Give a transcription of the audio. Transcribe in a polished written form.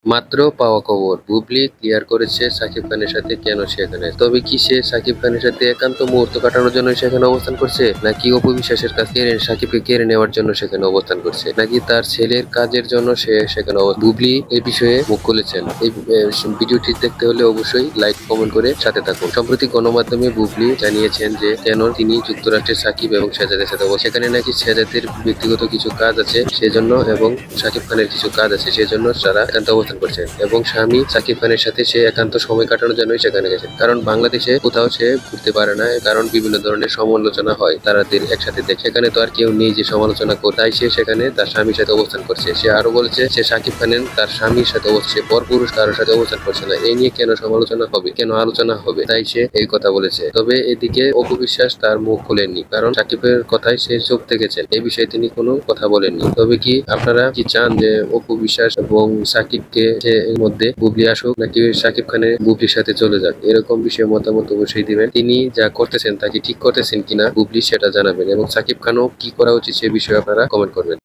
মাত্র পাওয়া খবর, বুবলি ক্লিয়ার করেছে সাকিব খানের সাথে কেন সেখানে। তবে কি সে সাকিব খানের সাথে একান্ত মুহূর্ত কাটানোর জন্য সেখানে অবস্থান করছে, নাকি অপু বিশ্বাসের কাছ থেকে সাকিবকে কেড়ে নেওয়ার জন্য সেখানে অবস্থান করছে, নাকি তার ছেলের কাজের জন্য সে সেখানে বুবলি এই বিষয়ে মুখ খুলেছেন। এই ভিডিওটি দেখতে হলে অবশ্যই লাইক কমেন্ট করে সাথে থাকুন। সম্প্রতি গণমাধ্যমে বুবলি জানিয়েছেন যে কেন তিনি যুক্তরাষ্ট্রের সাকিব এবং শেহজাদের সাথে সেখানে নাকি শেহজাদের ব্যক্তিগত কিছু কাজ আছে সেজন্য, এবং সাকিব খানের কিছু কাজ আছে সেজন্য তারা একান্ত অবস্থান করছেন, এবং স্বামী সাকিব খানের সাথে সে একান্ত সময় কাটানোর জন্যই সেখানে গেছেন। কারণ বাংলাদেশে কোথাও সে ঘুরতে পারে না, কারণ বিভিন্ন ধরনের সমালোচনা হয় তাদের একসাথে দেখে। সেখানে তো আর কেউ নেই যে সমালোচনা করে, তাই সে সেখানে তার স্বামীর সাথে অবস্থান করছে। সে আরো বলেছে সে সাকিব খানের তার স্বামীর সাথে অবস্থে পরপুরুষ কারোর সাথে অবস্থান করছে না। এই নিয়ে কেন সমালোচনা হবে, কেন আলোচনা হবে, তাই সে এই কথা বলেছে। তবে এদিকে অপু বিশ্বাস তার মুখ খুলেননি, কারণ সাকিবের কথায় সে চুপ থেকেছেন, এই বিষয়ে তিনি কোনো কথা বলেননি। তবে কি আপনারা কি চান যে অপু বিশ্বাস এবং সাকিবকে এর মধ্যে বুবলি আসুক, নাকি সাকিব খানের বুবলির সাথে চলে যাক? এরকম বিষয়ে মতামত অবশ্যই দিবেন। তিনি যা করতেছেন তা কি ঠিক করতেছেন কিনা বুবলি সেটা জানাবেন, এবং সাকিব খানও কি করা উচিত সে বিষয়ে আপনারা কমেন্ট করবেন।